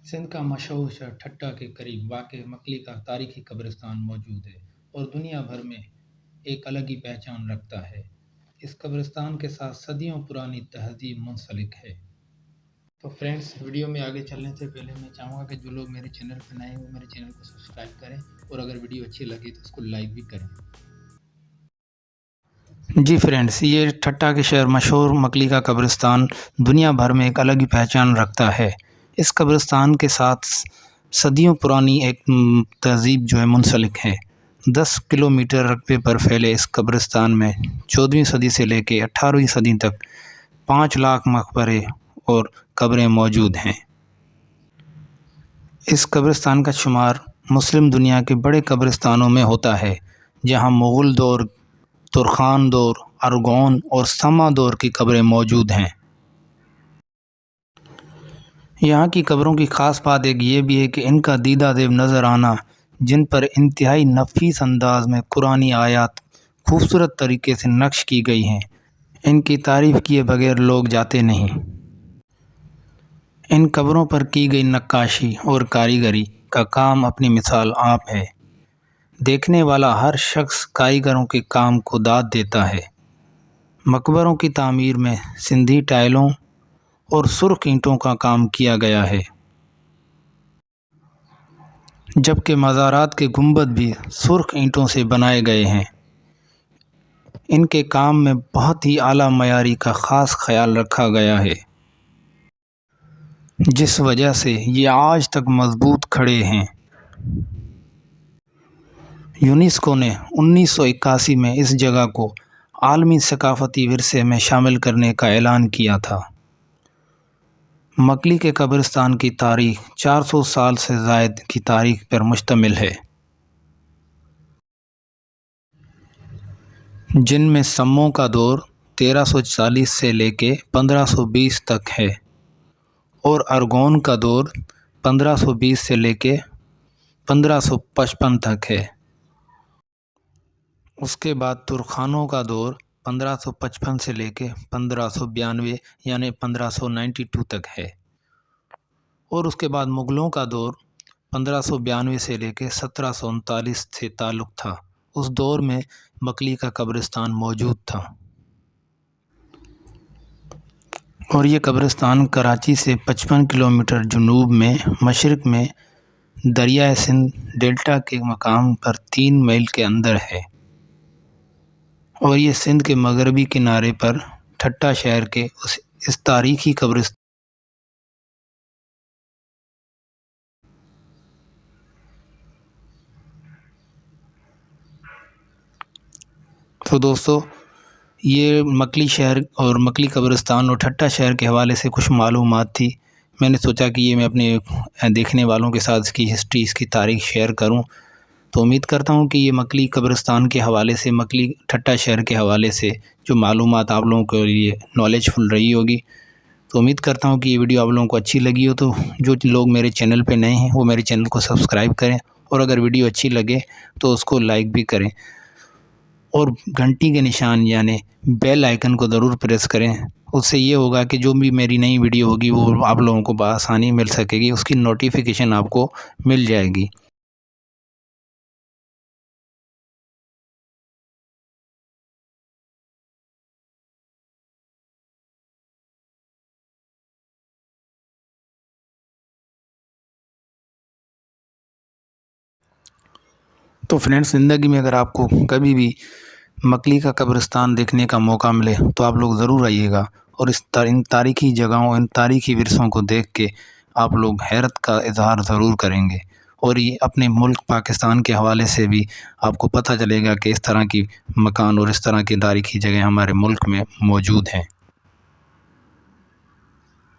سندھ کا مشہور شہر ٹھٹہ کے قریب واقع مکلی کا تاریخی قبرستان موجود ہے اور دنیا بھر میں ایک الگ ہی پہچان رکھتا ہے۔ اس قبرستان کے ساتھ صدیوں پرانی تہذیب منسلک ہے۔ تو فرینڈز، ویڈیو میں آگے چلنے سے پہلے میں چاہوں گا کہ جو لوگ میرے چینل پہ نئے ہیں وہ میرے چینل کو سبسکرائب کریں اور اگر ویڈیو اچھی لگی تو اس کو لائک بھی کریں۔ جی فرینڈز، یہ ٹھٹہ کے شہر مشہور مکلی کا قبرستان دنیا بھر میں ایک الگ ہی پہچان رکھتا ہے۔ اس قبرستان کے ساتھ صدیوں پرانی ایک تہذیب منسلک ہے۔ 10 کلومیٹر رقبے پر پھیلے اس قبرستان میں 14ویں صدی سے لے کے 18ویں صدی تک 5 لاکھ مقبرے اور قبریں موجود ہیں۔ اس قبرستان کا شمار مسلم دنیا کے بڑے قبرستانوں میں ہوتا ہے، جہاں مغل دور، ترخان دور، ارغون اور سما دور کی قبریں موجود ہیں۔ یہاں کی قبروں کی خاص بات ایک یہ بھی ہے کہ ان کا دیدہ دیو نظر آنا، جن پر انتہائی نفیس انداز میں قرآنی آیات خوبصورت طریقے سے نقش کی گئی ہیں، ان کی تعریف کیے بغیر لوگ جاتے نہیں۔ ان قبروں پر کی گئی نقاشی اور کاریگری کا کام اپنی مثال آپ ہے۔ دیکھنے والا ہر شخص کاریگروں کے کام کو داد دیتا ہے۔ مقبروں کی تعمیر میں سندھی ٹائلوں اور سرخ اینٹوں کا کام کیا گیا ہے، جبکہ مزارات کے گنبد بھی سرخ اینٹوں سے بنائے گئے ہیں۔ ان کے کام میں بہت ہی اعلیٰ معیاری کا خاص خیال رکھا گیا ہے، جس وجہ سے یہ آج تک مضبوط کھڑے ہیں۔ یونیسکو نے 1981 میں اس جگہ کو عالمی ثقافتی ورثے میں شامل کرنے کا اعلان کیا تھا۔ مکلی کے قبرستان کی تاریخ 400 سال سے زائد کی تاریخ پر مشتمل ہے، جن میں سموں کا دور 1340 سے لے کے 1520 تک ہے اور ارغون کا دور 1520 سے لے کے 1555 تک ہے۔ اس کے بعد ترخانوں کا دور 1555 سے لے کے 1592 یعنی 1592 تک ہے، اور اس کے بعد مغلوں کا دور 1592 سے لے کے 1739 سے تعلق تھا۔ اس دور میں مکلی کا قبرستان موجود تھا، اور یہ قبرستان کراچی سے 55 کلومیٹر جنوب میں مشرق میں دریائے سندھ ڈیلٹا کے مقام پر 3 میل کے اندر ہے، اور یہ سندھ کے مغربی کنارے پر ٹھٹہ شہر کے اس تاریخی قبرستان۔ تو دوستو، یہ مکلی شہر اور مکلی قبرستان اور ٹھٹہ شہر کے حوالے سے کچھ معلومات تھی۔ میں نے سوچا کہ یہ میں اپنے دیکھنے والوں کے ساتھ اس کی ہسٹری، اس کی تاریخ شیئر کروں۔ تو امید کرتا ہوں کہ یہ مکلی قبرستان کے حوالے سے، مکلی ٹھٹہ شہر کے حوالے سے جو معلومات آپ لوگوں کے لیے نالج فل رہی ہوگی۔ تو امید کرتا ہوں کہ یہ ویڈیو آپ لوگوں کو اچھی لگی ہو۔ تو جو لوگ میرے چینل پہ نئے ہیں وہ میرے چینل کو سبسکرائب کریں، اور اگر ویڈیو اچھی لگے تو اس کو لائک بھی کریں، اور گھنٹی کے نشان یعنی بیل آئیکن کو ضرور پریس کریں۔ اس سے یہ ہوگا کہ جو بھی میری نئی ویڈیو ہوگی وہ آپ لوگوں کو بآسانی مل سکے گی، اس کی نوٹیفیکیشن آپ کو مل جائے گی۔ تو فرینڈس، زندگی میں اگر آپ کو کبھی بھی مکلی کا قبرستان دیکھنے کا موقع ملے تو آپ لوگ ضرور آئیے گا، اور ان تاریخی جگہوں، ان تاریخی ورثوں کو دیکھ کے آپ لوگ حیرت کا اظہار ضرور کریں گے، اور یہ اپنے ملک پاکستان کے حوالے سے بھی آپ کو پتہ چلے گا کہ اس طرح کی مکان اور اس طرح کی تاریخی جگہیں ہمارے ملک میں موجود ہیں۔